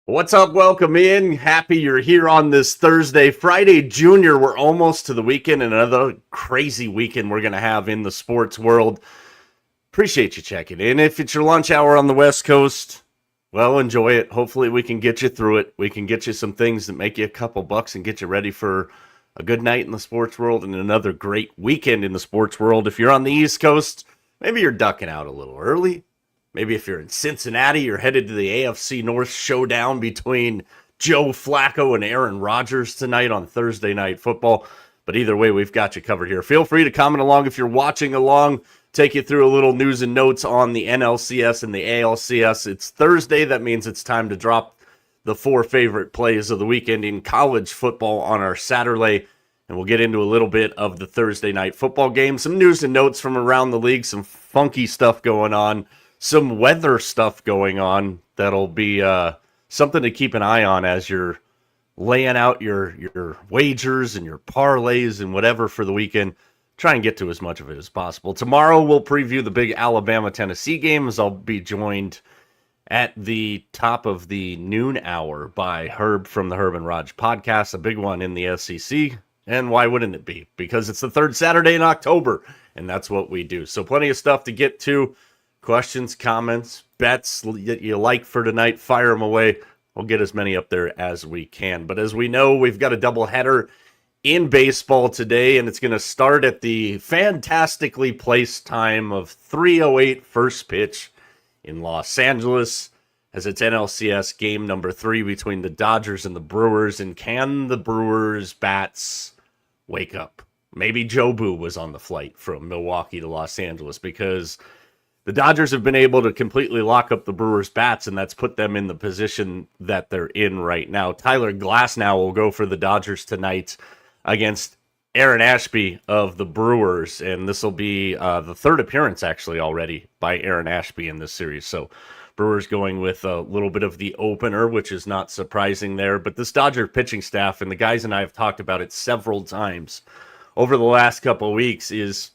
What's up? Welcome in. Happy you're here on this Thursday. Friday, Junior. We're almost to the weekend and another crazy weekend we're going to have in the sports world. Appreciate you checking in. If it's your lunch hour on the West Coast, well, enjoy it. Hopefully we can get you through it. We can get you some things that make you a couple bucks and get you ready for a good night in the sports world and another great weekend in the sports world. If you're on the East Coast, maybe you're ducking out a little early. Maybe if you're in Cincinnati, you're headed to the AFC North showdown between Joe Flacco and Aaron Rodgers tonight on Thursday Night Football. But either way, we've got you covered here. Feel free to comment along if you're watching along. Take you through a little news and notes on the NLCS and the ALCS. It's Thursday. That means it's time to drop the 4 favorite plays of the weekend in college football on our Satur-Lay. And we'll get into a little bit of the Thursday Night Football game. Some news and notes from around the league. Some funky stuff going on. Some weather stuff going on that'll be something to keep an eye on as you're laying out your wagers and your parlays and whatever for the weekend. Try and get to as much of it as possible. Tomorrow we'll preview the big Alabama-Tennessee game as I'll be joined at the top of the noon hour by Herb from the Herb and Raj podcast, a big one in the SEC. And why wouldn't it be? Because it's the third Saturday in October, and that's what we do. So plenty of stuff to get to. Questions, comments, bets that you like for tonight, fire them away. We'll get as many up there as we can. But as we know, we've got a doubleheader in baseball today, and it's going to start at the fantastically placed time of 3:08 first pitch in Los Angeles as it's NLCS game number 3 between the Dodgers and the Brewers. And can the Brewers bats wake up? Maybe Joe Boo was on the flight from Milwaukee to Los Angeles because the Dodgers have been able to completely lock up the Brewers' bats, and that's put them in the position that they're in right now. Tyler Glasnow will go for the Dodgers tonight against Aaron Ashby of the Brewers, and this will be the third appearance, actually, already by Aaron Ashby in this series. So Brewers going with a little bit of the opener, which is not surprising there. But this Dodger pitching staff, and the guys and I have talked about it several times over the last couple of weeks, is...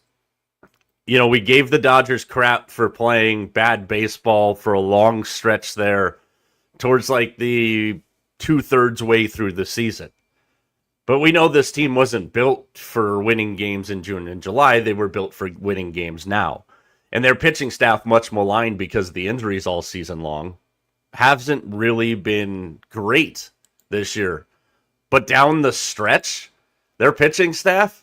You know, we gave the Dodgers crap for playing bad baseball for a long stretch there towards like the 2/3 way through the season. But we know this team wasn't built for winning games in June and July. They were built for winning games now. And their pitching staff, much maligned because of the injuries all season long, hasn't really been great this year. But down the stretch, their pitching staff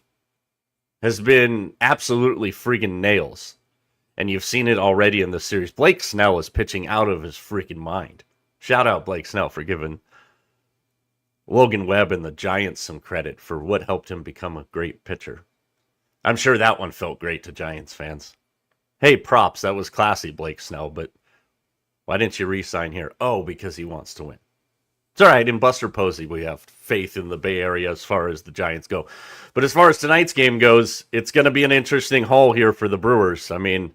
has been absolutely freaking nails. And you've seen it already in the series. Blake Snell is pitching out of his freaking mind. Shout out Blake Snell for giving Logan Webb and the Giants some credit for what helped him become a great pitcher. I'm sure that one felt great to Giants fans. Hey, props, that was classy, Blake Snell, but why didn't you re-sign here? Oh, because he wants to win. It's all right. In Buster Posey, we have faith in the Bay Area as far as the Giants go. But as far as tonight's game goes, it's going to be an interesting haul here for the Brewers. I mean,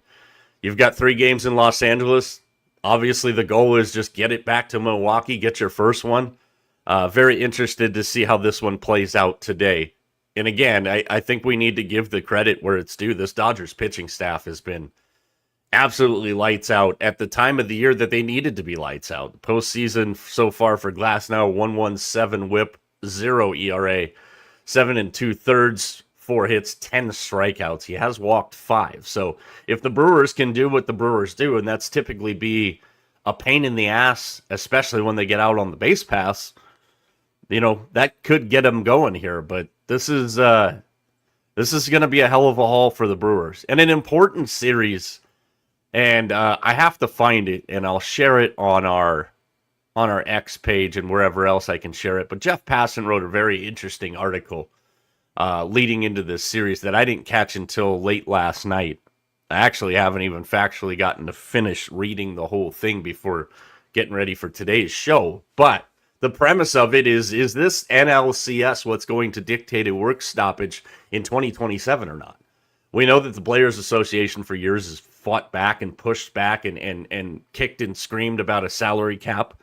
you've got 3 games in Los Angeles. Obviously, the goal is just get it back to Milwaukee, get your first one. Very interested to see how this one plays out today. And again, I think we need to give the credit where it's due. This Dodgers pitching staff has been absolutely lights out at the time of the year that they needed to be lights out. Postseason so far for Glasnow, 1.17 whip, 0 ERA, 7 2/3, 4 hits, 10 strikeouts. He has walked 5. So if the Brewers can do what the Brewers do, and that's typically be a pain in the ass, especially when they get out on the base pass, you know, that could get them going here. But this is going to be a hell of a haul for the Brewers and an important series. And I have to find it, and I'll share it on our X page and wherever else I can share it. But Jeff Passan wrote a very interesting article leading into this series that I didn't catch until late last night. I actually haven't even factually gotten to finish reading the whole thing before getting ready for today's show. But The premise of it is this NLCS what's going to dictate a work stoppage in 2027 or not? We know that the Players Association for years has fought back and pushed back and kicked and screamed about a salary cap.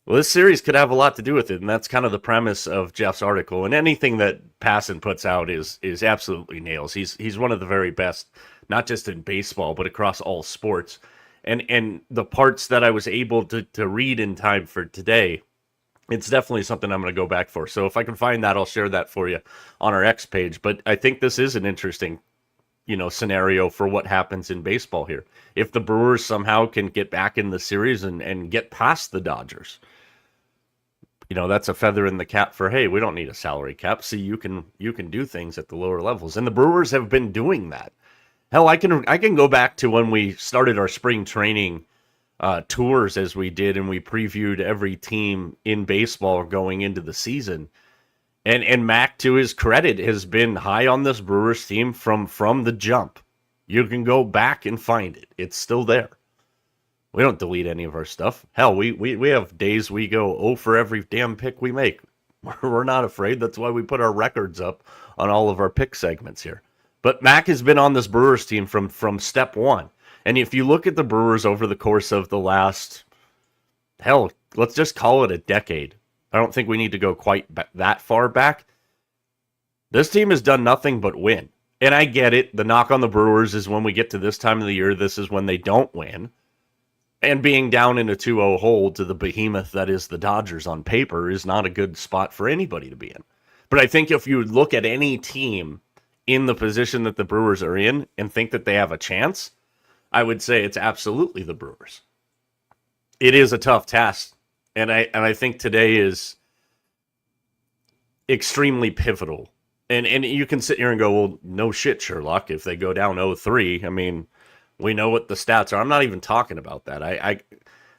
Well, this series could have a lot to do with it, and that's kind of the premise of Jeff's article. And anything that Passan puts out is absolutely nails. He's one of the very best, not just in baseball, but across all sports. And the parts that I was able to read in time for today, it's definitely something I'm going to go back for. So if I can find that, I'll share that for you on our X page. But I think this is an interesting, scenario for what happens in baseball here. If the Brewers somehow can get back in the series and get past the Dodgers, that's a feather in the cap for, hey, we don't need a salary cap. See, you can do things at the lower levels. And the Brewers have been doing that. Hell, I can go back to when we started our spring training tours as we did, and we previewed every team in baseball going into the season. And Mac, to his credit, has been high on this Brewers team from the jump. You can go back and find it. It's still there. We don't delete any of our stuff. Hell, we have days we go 0 for every damn pick we make. We're not afraid. That's why we put our records up on all of our pick segments here. But Mac has been on this Brewers team from step one. And if you look at the Brewers over the course of the last, hell, let's just call it a decade. I don't think we need to go quite that far back. This team has done nothing but win. And I get it. The knock on the Brewers is when we get to this time of the year, this is when they don't win. And being down in a 2-0 hole to the behemoth that is the Dodgers on paper is not a good spot for anybody to be in. But I think if you look at any team in the position that the Brewers are in and think that they have a chance, I would say it's absolutely the Brewers. It is a tough task. And I think today is extremely pivotal. And you can sit here and go, well, no shit, Sherlock. If they go down 0-3, I mean, we know what the stats are. I'm not even talking about that.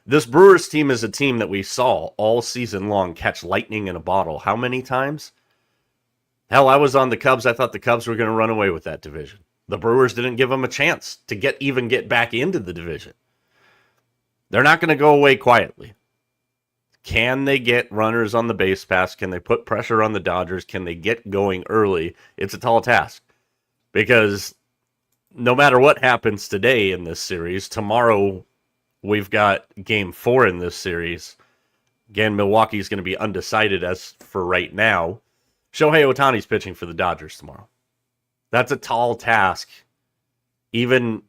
This Brewers team is a team that we saw all season long catch lightning in a bottle. How many times? Hell, I was on the Cubs. I thought the Cubs were going to run away with that division. The Brewers didn't give them a chance to get back into the division. They're not going to go away quietly. Can they get runners on the base pass? Can they put pressure on the Dodgers? Can they get going early? It's a tall task. Because no matter what happens today in this series, tomorrow we've got game 4 in this series. Again, Milwaukee's going to be undecided as for right now. Shohei Ohtani's pitching for the Dodgers tomorrow. That's a tall task. Even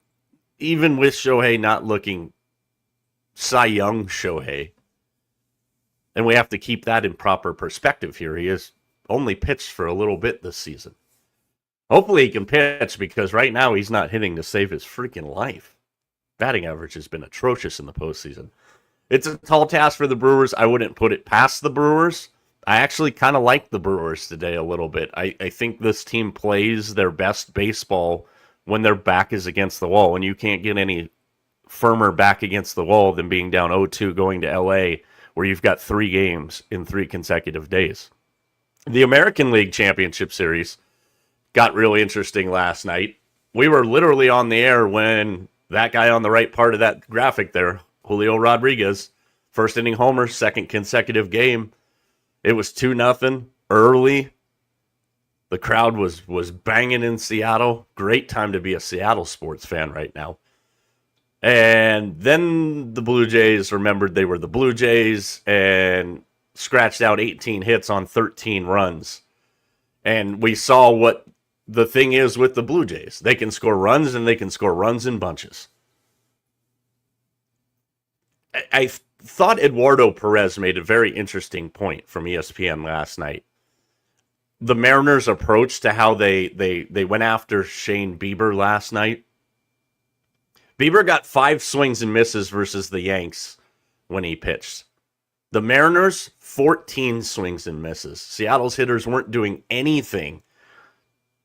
with Shohei not looking Cy Young Shohei. And we have to keep that in proper perspective here. He has only pitched for a little bit this season. Hopefully he can pitch, because right now he's not hitting to save his freaking life. Batting average has been atrocious in the postseason. It's a tall task for the Brewers. I wouldn't put it past the Brewers. I actually kind of like the Brewers today a little bit. I think this team plays their best baseball when their back is against the wall. And you can't get any firmer back against the wall than being down 0-2 going to L.A., where you've got 3 games in 3 consecutive days. The American League Championship Series got really interesting last night. We were literally on the air when that guy on the right part of that graphic there, Julio Rodriguez, first inning homer, second consecutive game. It was 2-0 early. The crowd was banging in Seattle. Great time to be a Seattle sports fan right now. And then the Blue Jays remembered they were the Blue Jays and scratched out 18 hits on 13 runs. And we saw what the thing is with the Blue Jays. They can score runs, and they can score runs in bunches. I thought Eduardo Perez made a very interesting point from ESPN last night. The Mariners' approach to how they went after Shane Bieber last night. Bieber got 5 swings and misses versus the Yanks when he pitched. The Mariners, 14 swings and misses. Seattle's hitters weren't doing anything,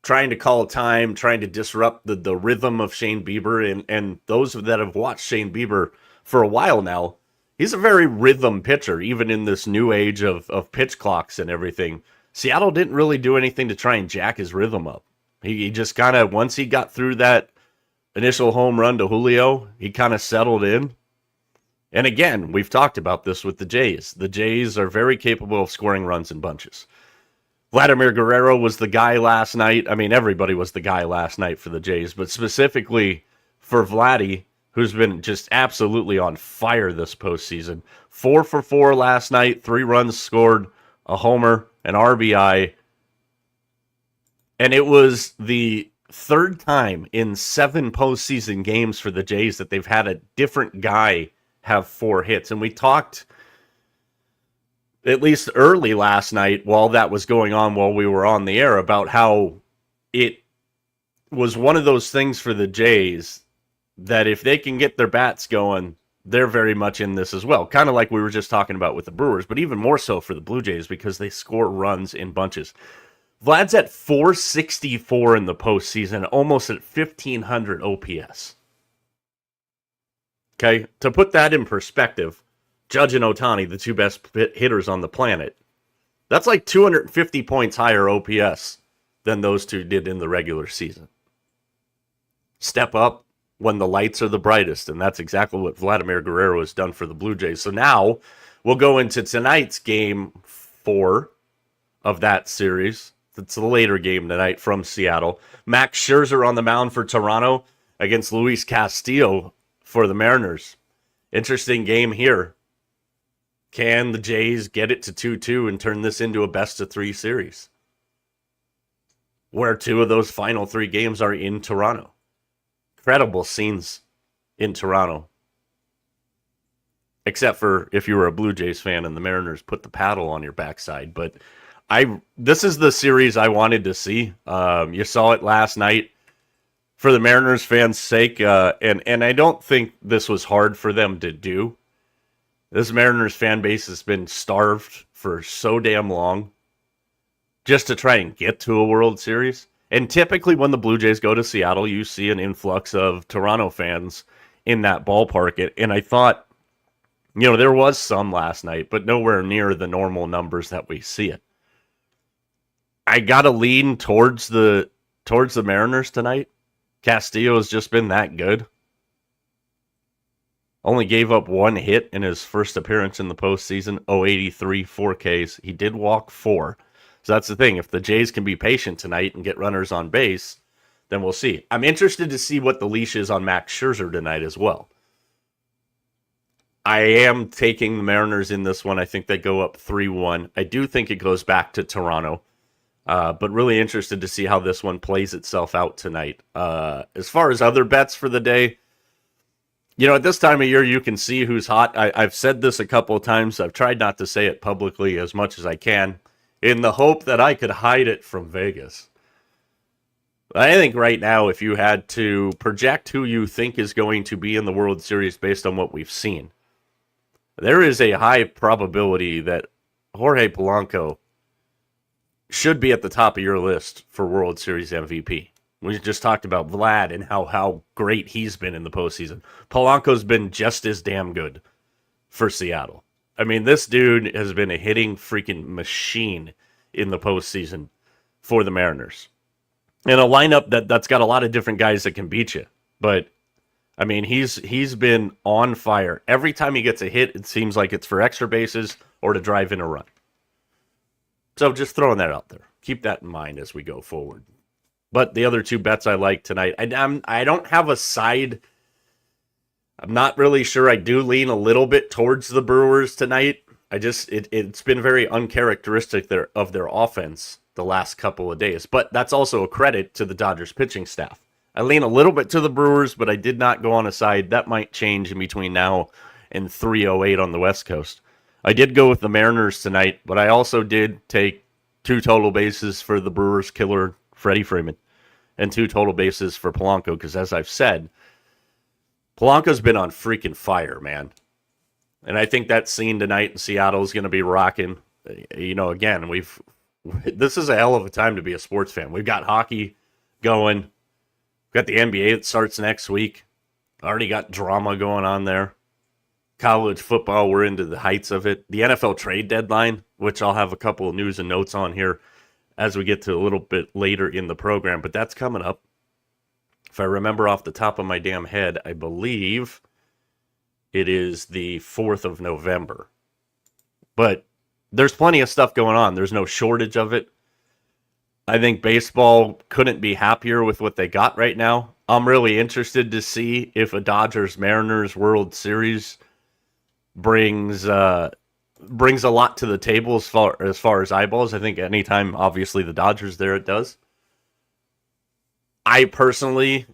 trying to call time, trying to disrupt the rhythm of Shane Bieber. And those that have watched Shane Bieber for a while now, he's a very rhythm pitcher, even in this new age of pitch clocks and everything. Seattle didn't really do anything to try and jack his rhythm up. He just kind of, once he got through that initial home run to Julio, he kind of settled in. And again, we've talked about this with the Jays. The Jays are very capable of scoring runs in bunches. Vladimir Guerrero was the guy last night. I mean, everybody was the guy last night for the Jays, but specifically for Vladdy, who's been just absolutely on fire this postseason. 4 for 4 last night, 3 runs scored, a homer, an RBI. And it was the third time in 7 postseason games for the Jays that they've had a different guy have 4 hits. And we talked, at least early last night, while that was going on, while we were on the air, about how it was one of those things for the Jays that if they can get their bats going, they're very much in this as well. Kind of like we were just talking about with the Brewers, but even more so for the Blue Jays because they score runs in bunches. Vlad's at 464 in the postseason, almost at 1,500 OPS. Okay, to put that in perspective, Judge and Ohtani, the 2 best hitters on the planet, that's like 250 points higher OPS than those 2 did in the regular season. Step up when the lights are the brightest, and that's exactly what Vladimir Guerrero has done for the Blue Jays. So now we'll go into tonight's game 4 of that series. It's the later game tonight from Seattle. Max Scherzer on the mound for Toronto against Luis Castillo for the Mariners. Interesting game here. Can the Jays get it to 2-2 and turn this into a best-of-3 series? Where 2 of those final 3 games are in Toronto. Incredible scenes in Toronto. Except for if you were a Blue Jays fan and the Mariners put the paddle on your backside. But this is the series I wanted to see. You saw it last night. For the Mariners fans' sake, and I don't think this was hard for them to do. This Mariners fan base has been starved for so damn long just to try and get to a World Series. And typically when the Blue Jays go to Seattle, you see an influx of Toronto fans in that ballpark. And I thought, there was some last night, but nowhere near the normal numbers that we see it. I got to lean towards the Mariners tonight. Castillo has just been that good. Only gave up 1 hit in his first appearance in the postseason. 083, 4 Ks. He did walk 4. So that's the thing. If the Jays can be patient tonight and get runners on base, then we'll see. I'm interested to see what the leash is on Max Scherzer tonight as well. I am taking the Mariners in this one. I think they go up 3-1. I do think it goes back to Toronto. But really interested to see how this one plays itself out tonight. As far as other bets for the day, at this time of year, you can see who's hot. I've said this a couple of times. I've tried not to say it publicly as much as I can in the hope that I could hide it from Vegas. I think right now, if you had to project who you think is going to be in the World Series based on what we've seen, there is a high probability that Jorge Polanco should be at the top of your list for World Series MVP. We just talked about Vlad and how great he's been in the postseason. Polanco's been just as damn good for Seattle. I mean, this dude has been a hitting freaking machine in the postseason for the Mariners. In a lineup that's got a lot of different guys that can beat you. But, I mean, he's been on fire. Every time he gets a hit, it seems like it's for extra bases or to drive in a run. So just throwing that out there. Keep that in mind as we go forward. But the other 2 bets I like tonight, I don't have a side. I'm not really sure. I do lean a little bit towards the Brewers tonight. It's been very uncharacteristic of their offense the last couple of days. But that's also a credit to the Dodgers pitching staff. I lean a little bit to the Brewers, but I did not go on a side. That might change in between now and 3:08 on the West Coast. I did go with the Mariners tonight, but I also did take 2 total bases for the Brewers killer, Freddie Freeman, and 2 total bases for Polanco, because as I've said, Polanco's been on freaking fire, man. And I think that scene tonight in Seattle is going to be rocking. Again, this is a hell of a time to be a sports fan. We've got hockey going. We've got the NBA that starts next week. Already got drama going on there. College football, we're into the heights of it. The NFL trade deadline, which I'll have a couple of news and notes on here as we get to a little bit later in the program, but that's coming up. If I remember off the top of my damn head, I believe It is the 4th of November. But there's plenty of stuff going on. There's no shortage of it. I think baseball couldn't be happier with what they got right now. I'm really interested to see if a Dodgers-Mariners World Series brings a lot to the table as far as eyeballs. I think anytime, obviously, the Dodgers there, it does. I personally,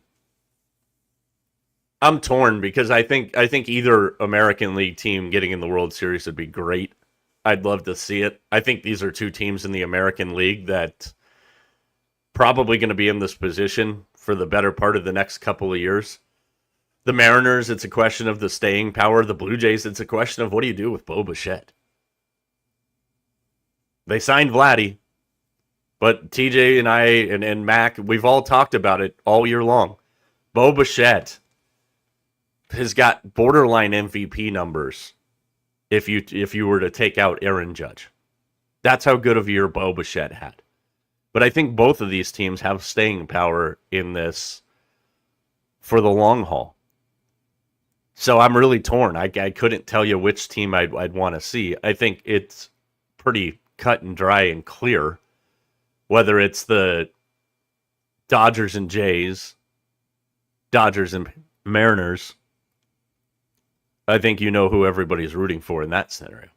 I'm torn because I think either American League team getting in the World Series would be great. I'd love to see it. I think these are two teams in the American League that probably going to be in this position for the better part of the next couple of years. The Mariners, it's a question of the staying power. The Blue Jays, it's a question of what do you do with Bo Bichette? They signed Vladdy, but TJ and I and Mac, we've all talked about it all year long. Bo Bichette has got borderline MVP numbers if you were to take out Aaron Judge. That's how good of a year Bo Bichette had. But I think both of these teams have staying power in this for the long haul. So I'm really torn. I couldn't tell you which team I'd want to see. I think it's pretty cut and dry and clear, whether it's the Dodgers and Jays, Dodgers and Mariners. I think you know who everybody's rooting for in that scenario.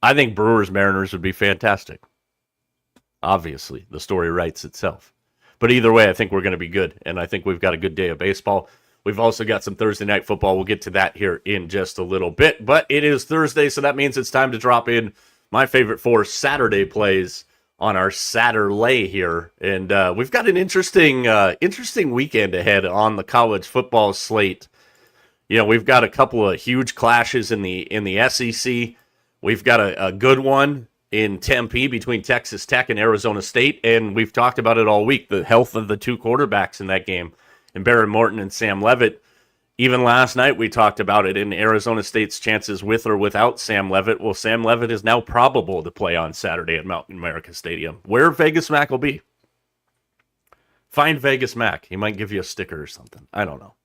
I think Brewers-Mariners would be fantastic. Obviously, the story writes itself. But either way, I think we're going to be good, and I think we've got a good day of baseball. We've also got some Thursday night football. We'll get to that here in just a little bit. But it is Thursday, so that means it's time to drop in my favorite 4 Saturday plays on our Satur-Lay here. And we've got an interesting weekend ahead on the college football slate. You know, we've got a couple of huge clashes in the SEC. We've got a good one in Tempe between Texas Tech and Arizona State, and we've talked about it all week, the health of the two quarterbacks in that game, and Barrett Morton and Sam Leavitt. Even last night we talked about it in Arizona State's chances with or without Sam Leavitt. Well, Sam Leavitt is now probable to play on Saturday at Mountain America Stadium, where Vegas Mac will be. Find Vegas Mac. He might give you a sticker or something. I don't know.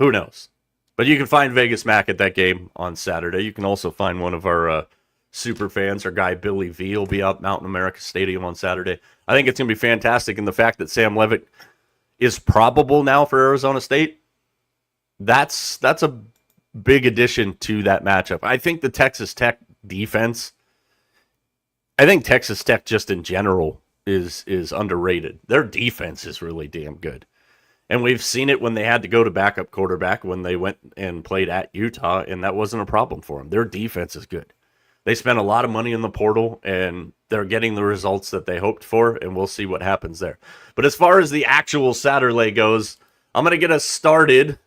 Who knows? But you can find Vegas Mac at that game on Saturday. You can also find one of our super fans. Our guy Billy V will be up Mountain America Stadium on Saturday. I think it's going to be fantastic. And the fact that Sam Leavitt is probable now for Arizona State, that's a big addition to that matchup. I think the Texas Tech defense, I think Texas Tech just in general is underrated. Their defense is really damn good. And we've seen it when they had to go to backup quarterback when they went and played at Utah, and that wasn't a problem for them. Their defense is good. They spent a lot of money in the portal, and they're getting the results that they hoped for, and we'll see what happens there. But as far as the actual Satur-Lay goes, I'm going to get us started,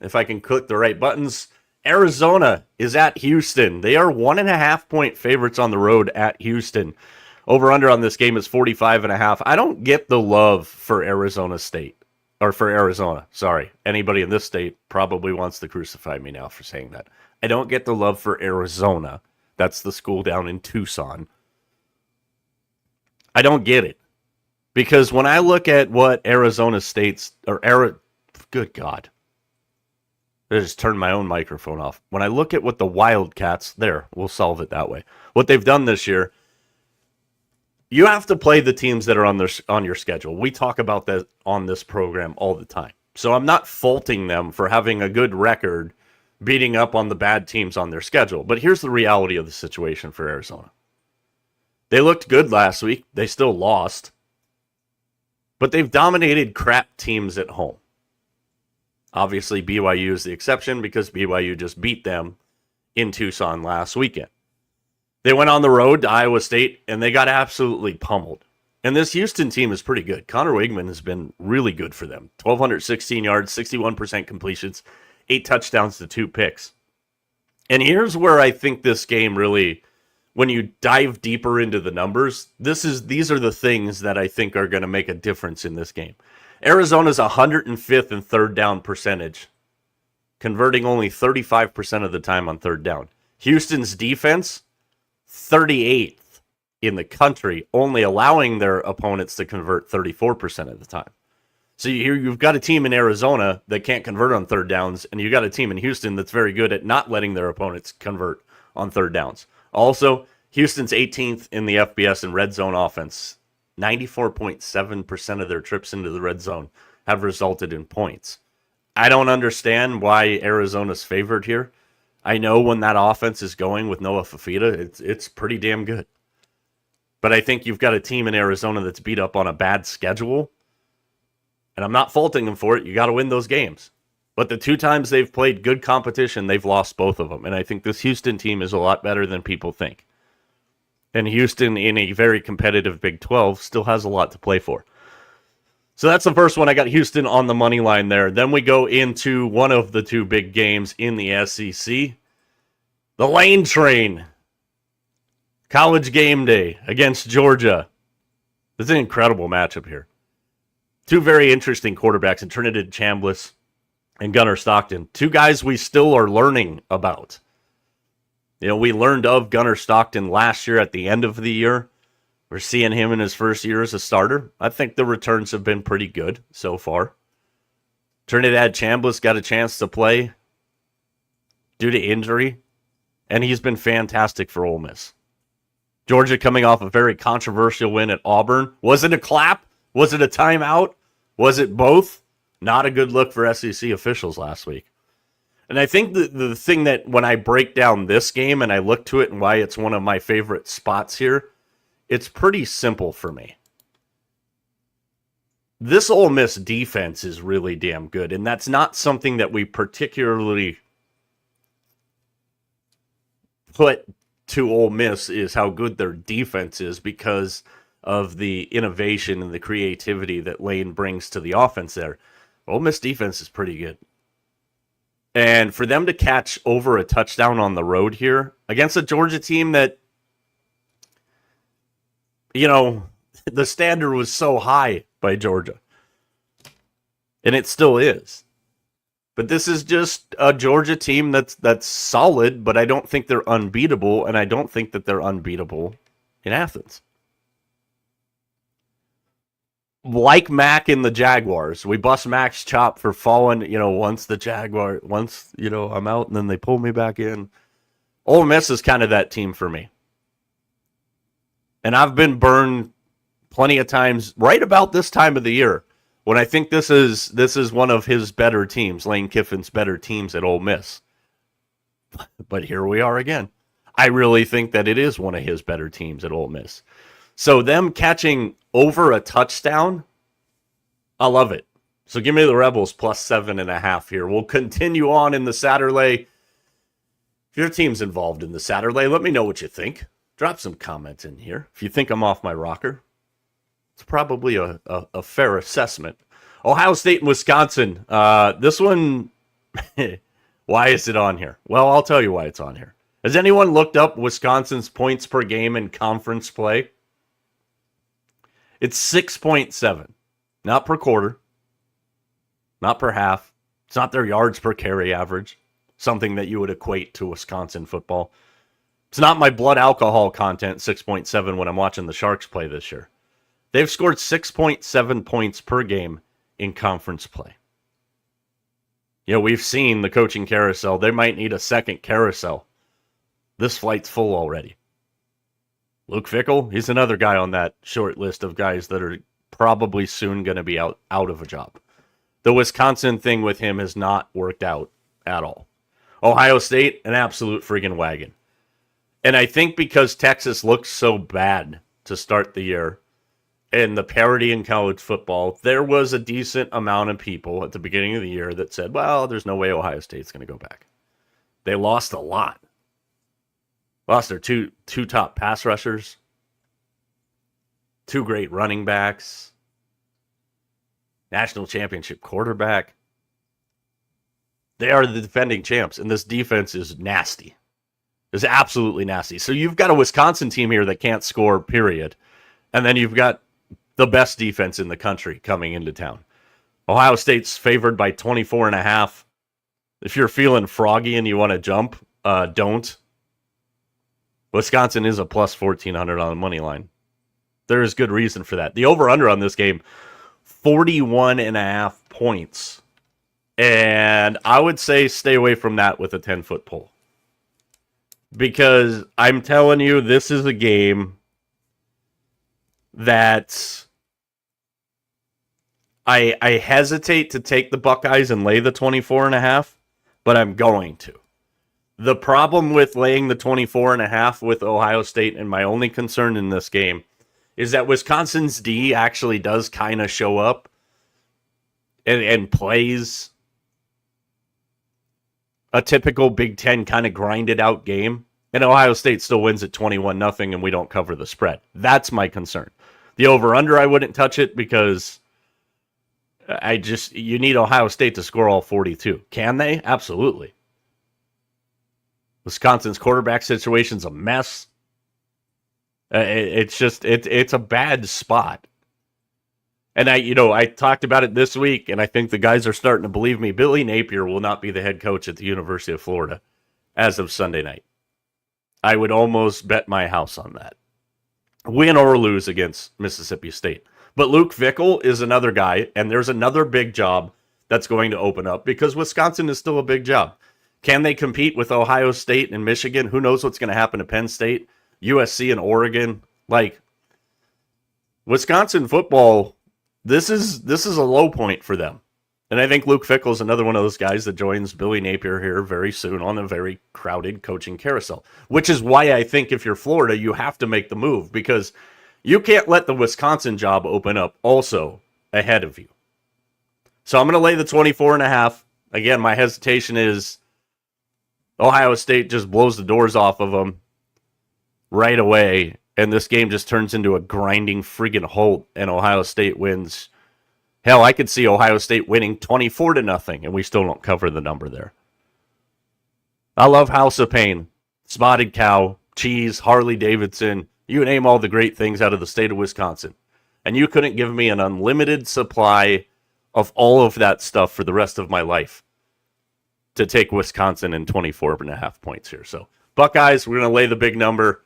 if I can click the right buttons. Arizona is at Houston. They are 1.5-point favorites on the road at Houston. Over-under on this game is 45.5. I don't get the love for Arizona State. Or for Arizona, sorry. Anybody in this state probably wants to crucify me now for saying that. I don't get the love for Arizona. That's the school down in Tucson. I don't get it. Because when I look at what Arizona State's, good God. I just turned my own microphone off. When I look at what the Wildcats, there, we'll solve it that way. What they've done this year, you have to play the teams that are on your schedule. We talk about that on this program all the time. So I'm not faulting them for having a good record beating up on the bad teams on their schedule. But here's the reality of the situation for Arizona. They looked good last week. They still lost. But they've dominated crap teams at home. Obviously, BYU is the exception because BYU just beat them in Tucson last weekend. They went on the road to Iowa State, and they got absolutely pummeled. And this Houston team is pretty good. Connor Wigman has been really good for them. 1,216 yards, 61% completions, 8 touchdowns to 2 picks. And here's where I think this game really, when you dive deeper into the numbers, these are the things that I think are going to make a difference in this game. Arizona's 105th in third down percentage, converting only 35% of the time on third down. Houston's defense, 38th in the country, only allowing their opponents to convert 34% of the time. So you've got a team in Arizona that can't convert on third downs, and you've got a team in Houston that's very good at not letting their opponents convert on third downs. Also, Houston's 18th in the FBS in red zone offense. 94.7% of their trips into the red zone have resulted in points. I don't understand why Arizona's favored here. I know when that offense is going with Noah Fafita, it's pretty damn good. But I think you've got a team in Arizona that's beat up on a bad schedule. And I'm not faulting them for it. You got to win those games. But the 2 times they've played good competition, they've lost both of them. And I think this Houston team is a lot better than people think. And Houston, in a very competitive Big 12, still has a lot to play for. So that's the first one. I got Houston on the money line there. Then we go into one of the 2 big games in the SEC. The Lane Train. College game day against Georgia. It's an incredible matchup here. 2 very interesting quarterbacks in Trinidad Chambliss and Gunnar Stockton. 2 guys we still are learning about. You know, we learned of Gunnar Stockton last year at the end of the year. We're seeing him in his first year as a starter. I think the returns have been pretty good so far. Trinidad Chambliss got a chance to play due to injury, and he's been fantastic for Ole Miss. Georgia coming off a very controversial win at Auburn. Was it a clap? Was it a timeout? Was it both? Not a good look for SEC officials last week. And I think the thing that when I break down this game and I look to it and why it's one of my favorite spots here, it's pretty simple for me. This Ole Miss defense is really damn good, and that's not something that we particularly put to Ole Miss is how good their defense is because of the innovation and the creativity that Lane brings to the offense there. Ole Miss defense is pretty good. And for them to catch over a touchdown on the road here against a Georgia team that, you know, the standard was so high by Georgia. And it still is. But this is just a Georgia team that's solid, but I don't think they're unbeatable, and I don't think that they're unbeatable in Athens. Like Mac in the Jaguars, we bust Mac's chop for falling, once I'm out and then they pull me back in. Ole Miss is kind of that team for me. And I've been burned plenty of times right about this time of the year when I think this is one of his better teams, Lane Kiffin's better teams at Ole Miss. But here we are again. I really think that it is one of his better teams at Ole Miss. So them catching over a touchdown, I love it. So give me the Rebels plus 7.5 here. We'll continue on in the Satur-Lay. If your team's involved in the Satur-Lay, let me know what you think. Drop some comments in here. If you think I'm off my rocker, it's probably a fair assessment. Ohio State and Wisconsin. This one, why is it on here? Well, I'll tell you why it's on here. Has anyone looked up Wisconsin's points per game in conference play? It's 6.7. Not per quarter. Not per half. It's not their yards per carry average. Something that you would equate to Wisconsin football. It's not my blood alcohol content, 6.7, when I'm watching the Sharks play this year. They've scored 6.7 points per game in conference play. We've seen the coaching carousel. They might need a second carousel. This flight's full already. Luke Fickell, he's another guy on that short list of guys that are probably soon going to be out of a job. The Wisconsin thing with him has not worked out at all. Ohio State, an absolute friggin' wagon. And I think because Texas looked so bad to start the year and the parity in college football, there was a decent amount of people at the beginning of the year that said, well, there's no way Ohio State's going to go back. They lost a lot. Lost their two top pass rushers, 2 great running backs, national championship quarterback. They are the defending champs, and this defense is nasty. It's absolutely nasty. So you've got a Wisconsin team here that can't score, period. And then you've got the best defense in the country coming into town. Ohio State's favored by 24.5. If you're feeling froggy and you want to jump, don't. Wisconsin is a plus 1,400 on the money line. There is good reason for that. The over-under on this game, 41.5 points. And I would say stay away from that with a 10-foot pole. Because I'm telling you, this is a game that I hesitate to take the Buckeyes and lay the 24.5, but I'm going to. The problem with laying the 24.5 with Ohio State, and my only concern in this game, is that Wisconsin's D actually does kind of show up and plays a typical Big Ten kind of grinded out game, and Ohio State still wins at 21-0, and we don't cover the spread. That's my concern. The over-under, I wouldn't touch it because you need Ohio State to score all 42. Can they? Absolutely. Wisconsin's quarterback situation's a mess. It's a bad spot. And I talked about it this week, and I think the guys are starting to believe me. Billy Napier will not be the head coach at the University of Florida as of Sunday night. I would almost bet my house on that. Win or lose against Mississippi State. But Luke Fickell is another guy, and there's another big job that's going to open up because Wisconsin is still a big job. Can they compete with Ohio State and Michigan? Who knows what's going to happen to Penn State, USC, and Oregon? Like, Wisconsin football, this is a low point for them. And I think Luke Fickell is another one of those guys that joins Billy Napier here very soon on a very crowded coaching carousel, which is why I think if you're Florida, you have to make the move because you can't let the Wisconsin job open up also ahead of you. So I'm going to lay the 24.5. Again, my hesitation is Ohio State just blows the doors off of them right away, and this game just turns into a grinding friggin' halt, and Ohio State wins. Hell, I could see Ohio State winning 24-0, and we still don't cover the number there. I love House of Pain, Spotted Cow, Cheese, Harley Davidson. You name all the great things out of the state of Wisconsin. And you couldn't give me an unlimited supply of all of that stuff for the rest of my life to take Wisconsin in 24.5 points here. So, Buckeyes, we're going to lay the big number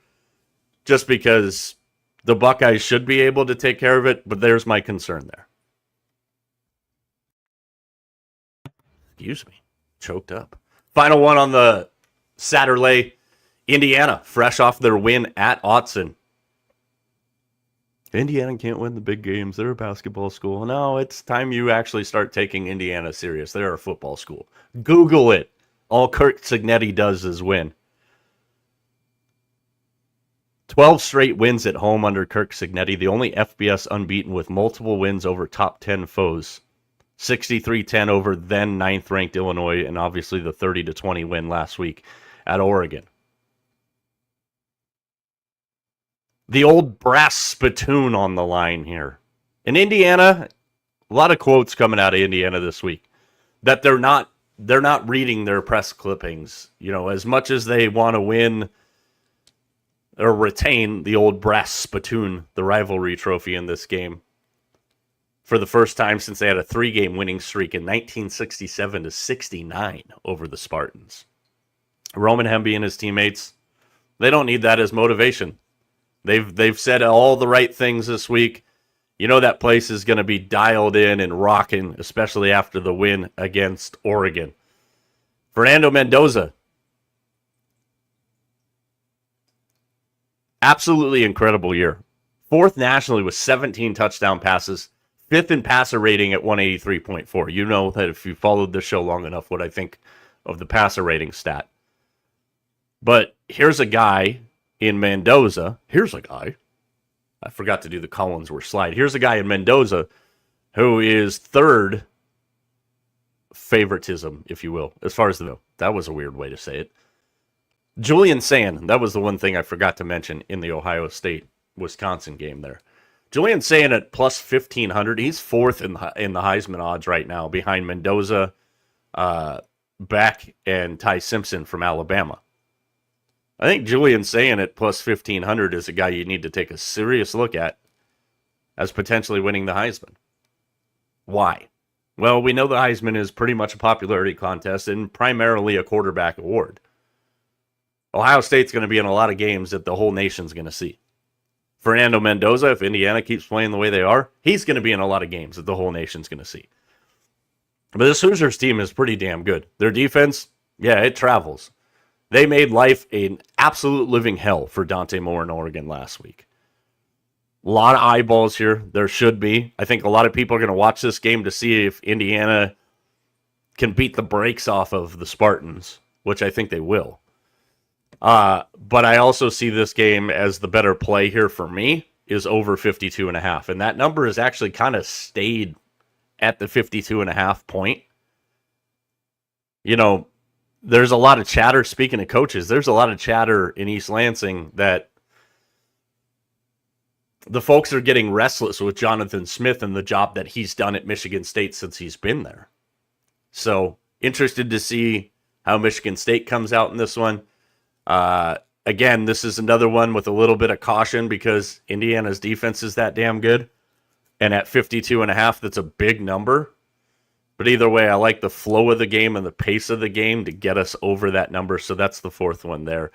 just because the Buckeyes should be able to take care of it, but there's my concern there. Excuse me. Choked up. Final one on the Satur-Lay. Indiana, fresh off their win at Autzen. Indiana can't win the big games. They're a basketball school. No, it's time you actually start taking Indiana serious. They're a football school. Google it. All Kirk Cignetti does is win. 12 straight wins at home under Kirk Cignetti, the only FBS unbeaten with multiple wins over top 10 foes. 63-10 over then 9th-ranked Illinois, and obviously the 30-20 win last week at Oregon. The old brass spittoon on the line here. In Indiana, a lot of quotes coming out of Indiana this week that they're not reading their press clippings. You know, as much as they want to win or retain the old brass spittoon, the rivalry trophy in this game, for the first time since they had a 3-game winning streak in 1967-69 over the Spartans. Roman Hemby and his teammates, they don't need that as motivation. They've said all the right things this week. You know that place is going to be dialed in and rocking, especially after the win against Oregon. Fernando Mendoza, absolutely incredible year. 4th nationally with 17 touchdown passes, 5th in passer rating at 183.4. You know that if you followed the show long enough what I think of the passer rating stat. But here's a guy in Mendoza. Here's a guy. I forgot to do the Collinsworth slide. Here's a guy in Mendoza who is 3rd favoritism, if you will, as far as that was a weird way to say it. Julian Sand, that was the one thing I forgot to mention in the Ohio State-Wisconsin game there. Julian Sand at plus 1,500. He's 4th in the Heisman odds right now, behind Mendoza, Beck, and Ty Simpson from Alabama. I think Julian Sand at plus 1,500 is a guy you need to take a serious look at as potentially winning the Heisman. Why? Well, we know the Heisman is pretty much a popularity contest and primarily a quarterback award. Ohio State's going to be in a lot of games that the whole nation's going to see. Fernando Mendoza, if Indiana keeps playing the way they are, he's going to be in a lot of games that the whole nation's going to see. But this Hoosiers team is pretty damn good. Their defense, yeah, it travels. They made life an absolute living hell for Dante Moore in Oregon last week. A lot of eyeballs here. There should be. I think a lot of people are going to watch this game to see if Indiana can beat the brakes off of the Spartans, which I think they will. But I also see this game as the better play here for me is over 52.5. And that number has actually kind of stayed at the 52.5 point. You know, there's a lot of chatter, speaking of coaches, there's a lot of chatter in East Lansing that the folks are getting restless with Jonathan Smith and the job that he's done at Michigan State since he's been there. So, interested to see how Michigan State comes out in this one. Again, this is another one with a little bit of caution because Indiana's defense is that damn good. And at 52.5, that's a big number. But either way, I like the flow of the game and the pace of the game to get us over that number. So that's the fourth one there,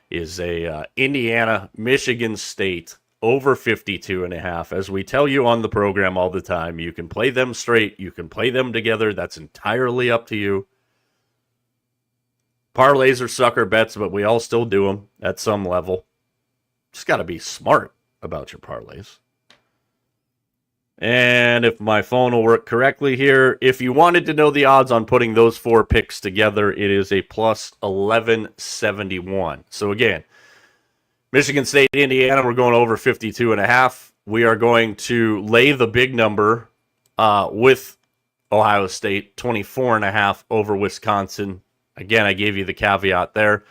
is a Indiana, Michigan State over 52.5. As we tell you on the program all the time, you can play them straight, you can play them together. That's entirely up to you. Parlays are sucker bets, but we all still do them at some level. Just got to be smart about your parlays. And if my phone will work correctly here, if you wanted to know the odds on putting those four picks together, it is a plus 1171. So again, Michigan State, Indiana, we're going over 52.5. We are going to lay the big number with Ohio State, 24.5 over Wisconsin. Again, I gave you the caveat there.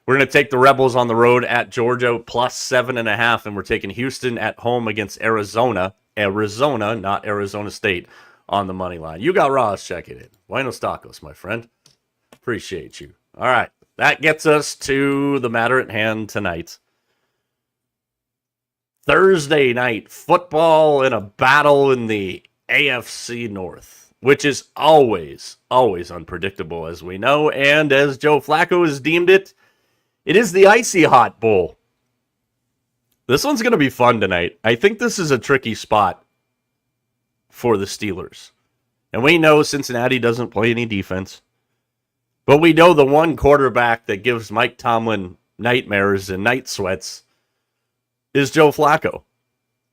We're going to take the Rebels on the road at Georgia, plus 7.5, and we're taking Houston at home against Arizona. Arizona, not Arizona State, on the money line. You got Ross checking in. Buenos tacos, my friend. Appreciate you. All right, that gets us to the matter at hand tonight. Thursday night football in a battle in the AFC North, which is always unpredictable, as we know. And as Joe Flacco has deemed it, it is the Icy Hot Bowl. This one's going to be fun tonight. I think this is a tricky spot for the Steelers. And we know Cincinnati doesn't play any defense. But we know the one quarterback that gives Mike Tomlin nightmares and night sweats is Joe Flacco.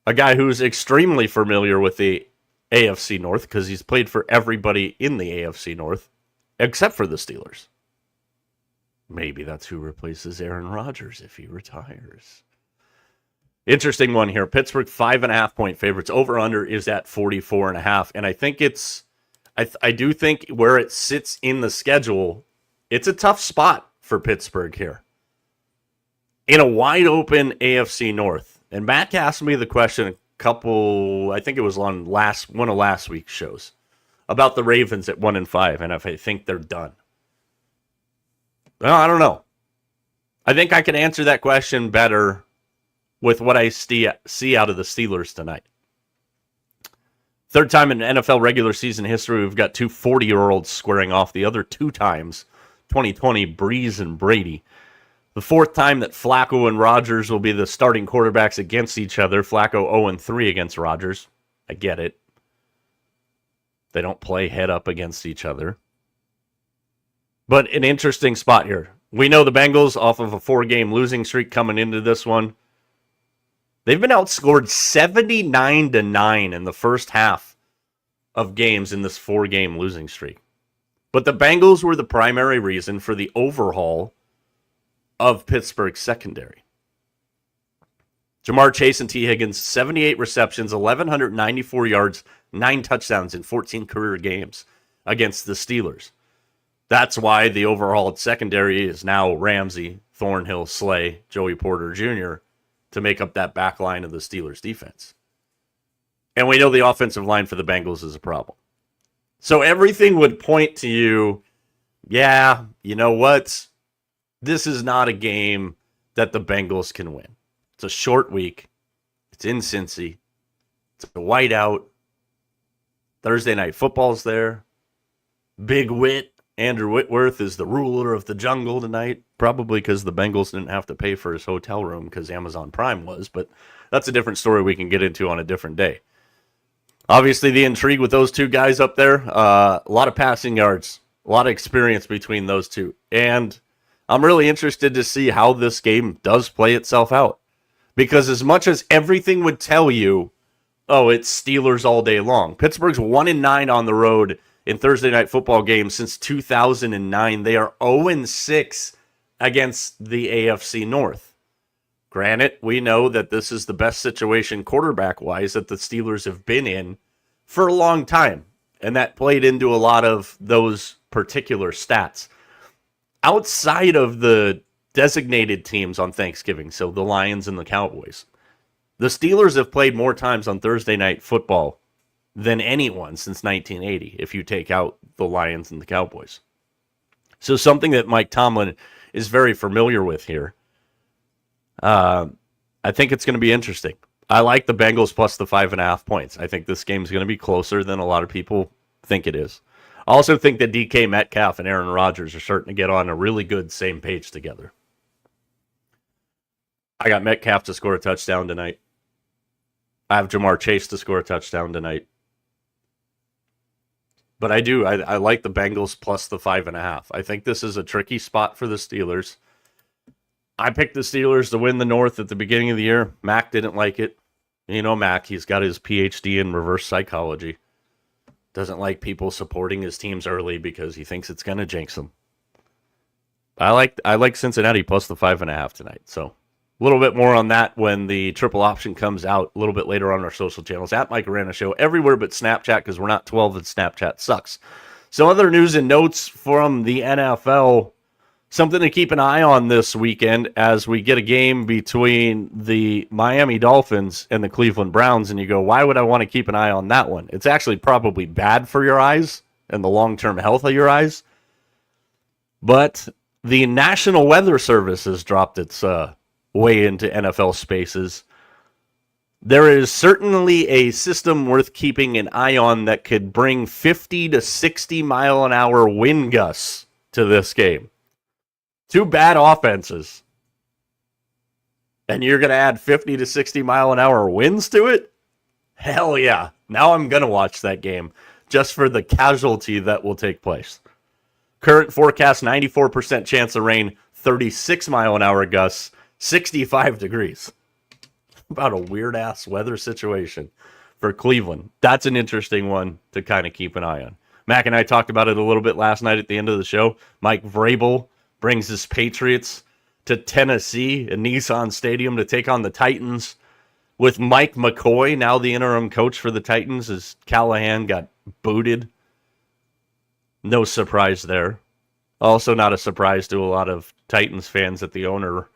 A guy who's extremely familiar with the AFC North because he's played for everybody in the AFC North except for the Steelers. Maybe that's who replaces Aaron Rodgers if he retires. Interesting one here. Pittsburgh 5.5 point favorites. Over under is at 44.5. And I think I do think where it sits in the schedule, it's a tough spot for Pittsburgh here. In a wide open AFC North. And Matt asked me the question I think it was on one of last week's shows, about the Ravens at 1-5 and if I think they're done. Well, I don't know. I think I can answer that question better with what I see out of the Steelers tonight. Third time in NFL regular season history, we've got two 40-year-olds squaring off. The other two times, 2020, Breeze and Brady. The fourth time that Flacco and Rodgers will be the starting quarterbacks against each other. Flacco 0-3 against Rodgers. I get it. They don't play head up against each other. But an interesting spot here. We know the Bengals off of a 4-game losing streak coming into this one. They've been outscored 79-9 in the first half of games in this 4-game losing streak. But the Bengals were the primary reason for the overhaul of Pittsburgh's secondary. Jamar Chase and T. Higgins, 78 receptions, 1,194 yards, 9 touchdowns in 14 career games against the Steelers. That's why the overhauled secondary is now Ramsey, Thornhill, Slay, Joey Porter Jr., to make up that back line of the Steelers defense. And we know the offensive line for the Bengals is a problem. So everything would point to you, yeah, you know what? This is not a game that the Bengals can win. It's a short week. It's in Cincy. It's a whiteout. Thursday night football's there. Big Wit Andrew Whitworth is the ruler of the jungle tonight, probably because the Bengals didn't have to pay for his hotel room because Amazon Prime was, but that's a different story we can get into on a different day. Obviously, the intrigue with those two guys up there, a lot of passing yards, a lot of experience between those two. And I'm really interested to see how this game does play itself out. Because as much as everything would tell you, oh, it's Steelers all day long. Pittsburgh's 1-9 on the road in Thursday night football games since 2009. They are 0-6 against the AFC North. Granted, we know that this is the best situation quarterback-wise that the Steelers have been in for a long time, and that played into a lot of those particular stats. Outside of the designated teams on Thanksgiving, so the Lions and the Cowboys, the Steelers have played more times on Thursday night football than anyone since 1980, if you take out the Lions and the Cowboys. So something that Mike Tomlin is very familiar with here. I think it's going to be interesting. I like the Bengals plus the 5.5 points. I think this game is going to be closer than a lot of people think it is. I also think that DK Metcalf and Aaron Rodgers are starting to get on a really good same page together. I got Metcalf to score a touchdown tonight. I have Jamar Chase to score a touchdown tonight. But I like the Bengals plus the 5.5. I think this is a tricky spot for the Steelers. I picked the Steelers to win the North at the beginning of the year. Mac didn't like it. You know Mac, he's got his PhD in reverse psychology. Doesn't like people supporting his teams early because he thinks it's going to jinx them. I like Cincinnati plus the 5.5 tonight. So a little bit more on that when the triple option comes out a little bit later on our social channels. At Mike Arana Show, everywhere but Snapchat because we're not 12 and Snapchat sucks. Some other news and notes from the NFL. Something to keep an eye on this weekend as we get a game between the Miami Dolphins and the Cleveland Browns. And you go, why would I want to keep an eye on that one? It's actually probably bad for your eyes and the long-term health of your eyes. But the National Weather Service has dropped its way into NFL spaces. There is certainly a system worth keeping an eye on that could bring 50 to 60 mile an hour wind gusts to this game. Two bad offenses. And you're going to add 50 to 60 mile an hour winds to it? Hell yeah. Now I'm going to watch that game just for the casualty that will take place. Current forecast, 94% chance of rain, 36 mile an hour gusts, 65 degrees. About a weird ass weather situation for Cleveland. That's an interesting one to kind of keep an eye on. Mac and I talked about it a little bit last night at the end of the show. Mike Vrabel brings his Patriots to Tennessee and Nissan Stadium to take on the Titans with Mike McCoy, now the interim coach for the Titans, as Callahan got booted. No surprise there. Also not a surprise to a lot of Titans fans that the owner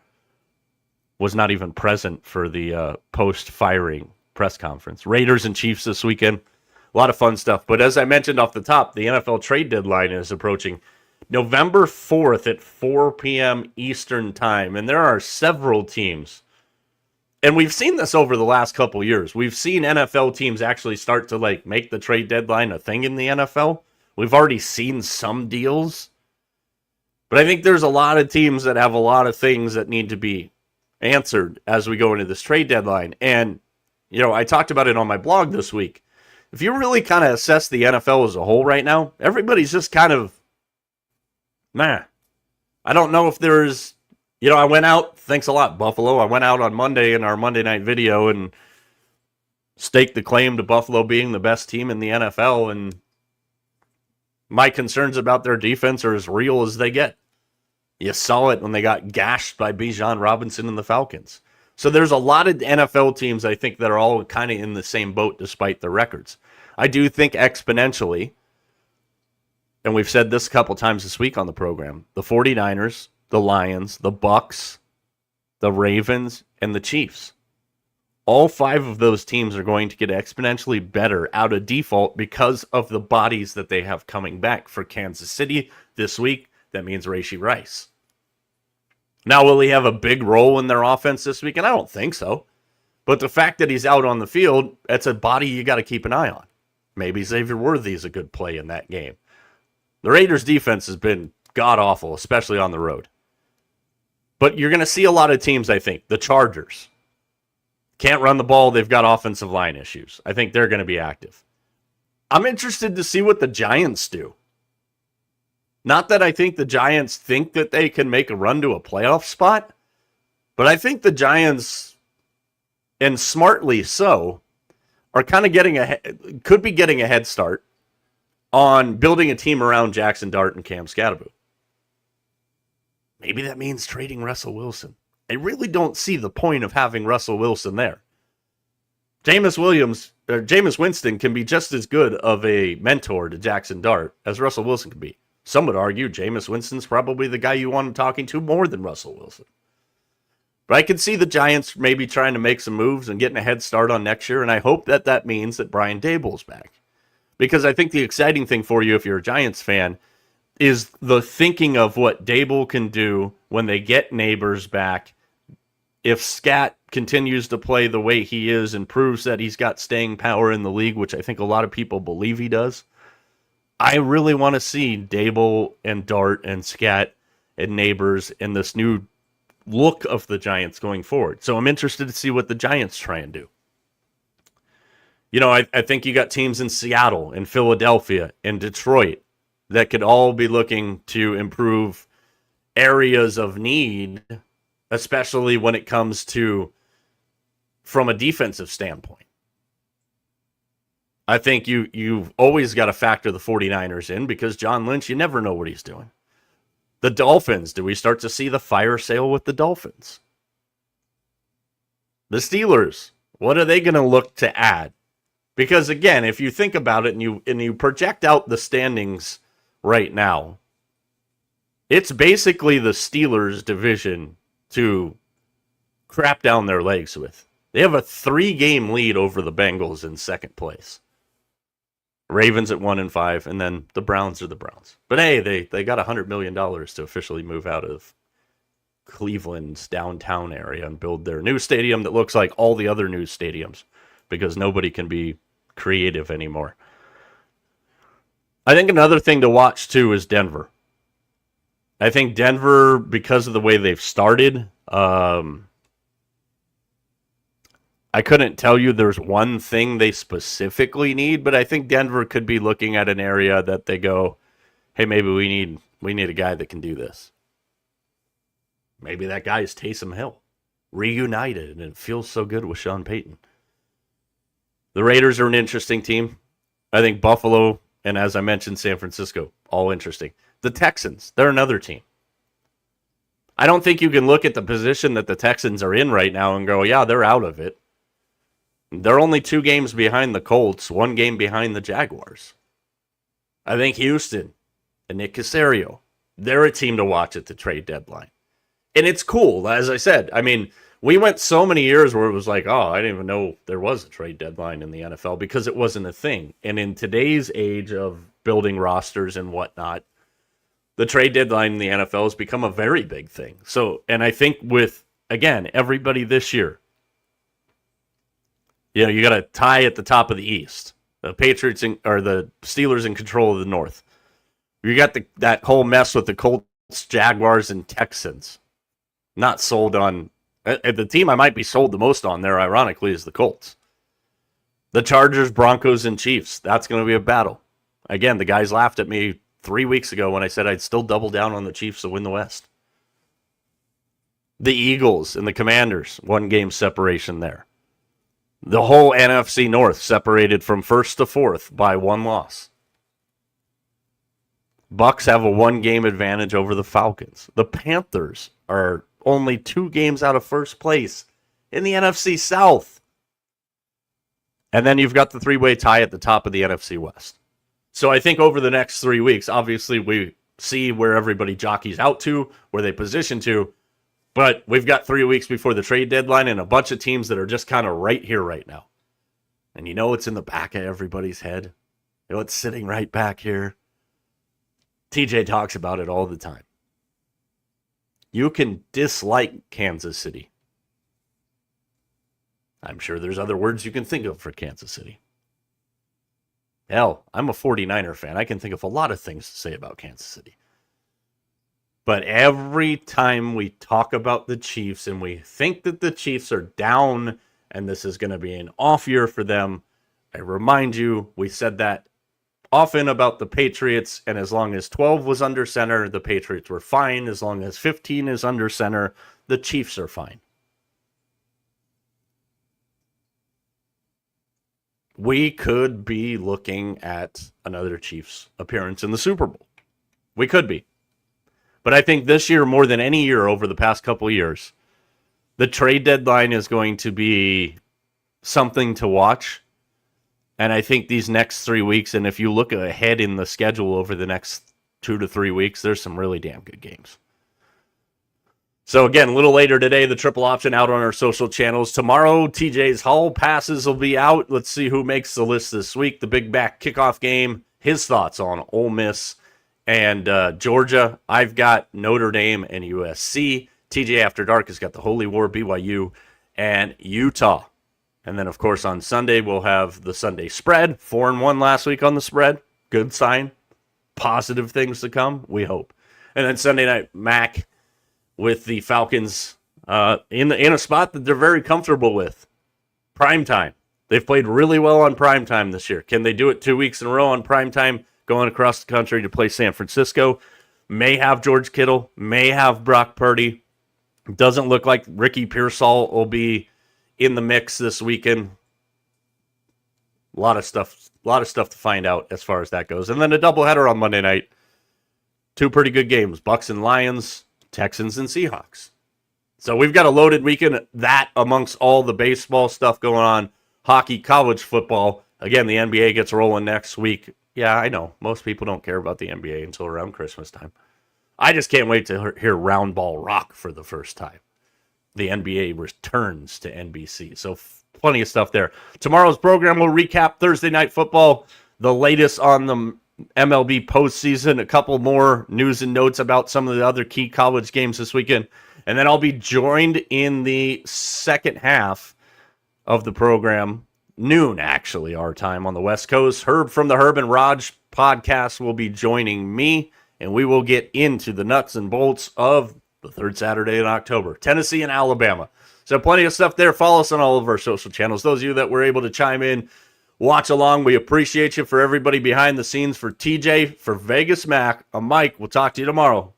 was not even present for the post-firing press conference. Raiders and Chiefs this weekend. A lot of fun stuff. But as I mentioned off the top, the NFL trade deadline is approaching November 4th at 4 p.m. Eastern Time. And there are several teams. And we've seen this over the last couple years. We've seen NFL teams actually start to make the trade deadline a thing in the NFL. We've already seen some deals. But I think there's a lot of teams that have a lot of things that need to be answered as we go into this trade deadline. And, I talked about it on my blog this week. If you really kind of assess the NFL as a whole right now, everybody's just kind of, I don't know if there's, I went out, thanks a lot, Buffalo. I went out on Monday in our Monday night video and staked the claim to Buffalo being the best team in the NFL. And my concerns about their defense are as real as they get. You saw it when they got gashed by Bijan Robinson and the Falcons. So there's a lot of NFL teams, I think, that are all kind of in the same boat despite their records. I do think exponentially, and we've said this a couple times this week on the program, the 49ers, the Lions, the Bucks, the Ravens, and the Chiefs. All 5 of those teams are going to get exponentially better out of default because of the bodies that they have coming back. For Kansas City this week, that means Rashee Rice. Now, will he have a big role in their offense this week? And I don't think so. But the fact that he's out on the field, that's a body you got to keep an eye on. Maybe Xavier Worthy is a good play in that game. The Raiders' defense has been god-awful, especially on the road. But you're going to see a lot of teams, I think. The Chargers can't run the ball. They've got offensive line issues. I think they're going to be active. I'm interested to see what the Giants do. Not that I think the Giants think that they can make a run to a playoff spot, but I think the Giants, and smartly so, are kind of could be getting a head start on building a team around Jackson Dart and Cam Scatterbo. Maybe that means trading Russell Wilson. I really don't see the point of having Russell Wilson there. Jameis Winston can be just as good of a mentor to Jackson Dart as Russell Wilson can be. Some would argue Jameis Winston's probably the guy you want him talking to more than Russell Wilson. But I can see the Giants maybe trying to make some moves and getting a head start on next year, and I hope that that means that Brian Daboll's back. Because I think the exciting thing for you if you're a Giants fan is the thinking of what Daboll can do when they get Neighbors back. If Scat continues to play the way he is and proves that he's got staying power in the league, which I think a lot of people believe he does, I really want to see Daboll and Dart and Scat and Neighbors in this new look of the Giants going forward. So I'm interested to see what the Giants try and do. You know, I think you got teams in Seattle, in Philadelphia, in Detroit that could all be looking to improve areas of need, especially when it comes to from a defensive standpoint. I think you've always got to factor the 49ers in because John Lynch, you never know what he's doing. The Dolphins, do we start to see the fire sale with the Dolphins? The Steelers, what are they going to look to add? Because again, if you think about it and you project out the standings right now, it's basically the Steelers' division to crap down their legs with. They have a 3-game lead over the Bengals in second place. Ravens at 1-5, and then the Browns are the Browns. But hey, they got $100 million to officially move out of Cleveland's downtown area and build their new stadium that looks like all the other new stadiums because nobody can be creative anymore. I think another thing to watch too is Denver. I think Denver, because of the way they've started, I couldn't tell you there's one thing they specifically need, but I think Denver could be looking at an area that they go, hey, maybe we need a guy that can do this. Maybe that guy is Taysom Hill, reunited, and it feels so good with Sean Payton. The Raiders are an interesting team. I think Buffalo, and as I mentioned, San Francisco, all interesting. The Texans, they're another team. I don't think you can look at the position that the Texans are in right now and go, yeah, they're out of it. They're only 2 games behind the Colts, 1 game behind the Jaguars. I think Houston and Nick Caserio, they're a team to watch at the trade deadline. And it's cool, as I said. I mean, we went so many years where it was like, oh, I didn't even know there was a trade deadline in the NFL because it wasn't a thing. And in today's age of building rosters and whatnot, the trade deadline in the NFL has become a very big thing. So, and I think with, again, everybody this year, you know, you got a tie at the top of the East. The Patriots or the Steelers in control of the North. You got that whole mess with the Colts, Jaguars, and Texans. Not sold on. The team I might be sold the most on there, ironically, is the Colts. The Chargers, Broncos, and Chiefs. That's going to be a battle. Again, the guys laughed at me 3 weeks ago when I said I'd still double down on the Chiefs to win the West. The Eagles and the Commanders, 1 game separation there. The whole NFC North separated from first to fourth by 1 loss. Bucks have a 1 game advantage over the Falcons. The Panthers are only 2 games out of first place in the NFC South. And then you've got the 3-way tie at the top of the NFC West. So I think over the next 3 weeks, obviously we see where everybody jockeys out to, where they position to. But we've got 3 weeks before the trade deadline and a bunch of teams that are just kind of right here right now. And you know it's in the back of everybody's head. You know it's sitting right back here. TJ talks about it all the time. You can dislike Kansas City. I'm sure there's other words you can think of for Kansas City. Hell, I'm a 49er fan. I can think of a lot of things to say about Kansas City. But every time we talk about the Chiefs and we think that the Chiefs are down and this is going to be an off year for them, I remind you, we said that often about the Patriots, and as long as 12 was under center, the Patriots were fine. As long as 15 is under center, the Chiefs are fine. We could be looking at another Chiefs appearance in the Super Bowl. We could be. But I think this year, more than any year over the past couple of years, the trade deadline is going to be something to watch. And I think these next 3 weeks, and if you look ahead in the schedule over the next 2 to 3 weeks, there's some really damn good games. So again, a little later today, the triple option out on our social channels. Tomorrow, TJ's Hall passes will be out. Let's see who makes the list this week. The Big Back kickoff game, his thoughts on Ole Miss and Georgia. I've got Notre Dame and USC. TJ After Dark has got the Holy War, BYU, and Utah. And then, of course, on Sunday, we'll have the Sunday spread. 4-1 last week on the spread. Good sign. Positive things to come, we hope. And then Sunday night, Mac with the Falcons in a spot that they're very comfortable with. Primetime. They've played really well on primetime this year. Can they do it 2 weeks in a row on primetime, going across the country to play San Francisco? May have George Kittle, may have Brock Purdy. Doesn't look like Ricky Pearsall will be in the mix this weekend. A lot of stuff to find out as far as that goes. And then a doubleheader on Monday night. 2 pretty good games. Bucks and Lions, Texans and Seahawks. So we've got a loaded weekend. That amongst all the baseball stuff going on. Hockey, college football. Again, the NBA gets rolling next week. Yeah, I know. Most people don't care about the NBA until around Christmas time. I just can't wait to hear Round Ball Rock for the first time. The NBA returns to NBC. So plenty of stuff there. Tomorrow's program will recap Thursday Night Football, the latest on the MLB postseason, a couple more news and notes about some of the other key college games this weekend. And then I'll be joined in the second half of the program, noon actually, our time on the West Coast. Herb from the Herb and Raj podcast will be joining me, and we will get into the nuts and bolts of the third Saturday in October, Tennessee and Alabama. So plenty of stuff there. Follow us on all of our social channels. Those of you that were able to chime in, watch along. We appreciate you. For everybody behind the scenes, for TJ, for Vegas Mac, I'm Mike. We'll talk to you tomorrow.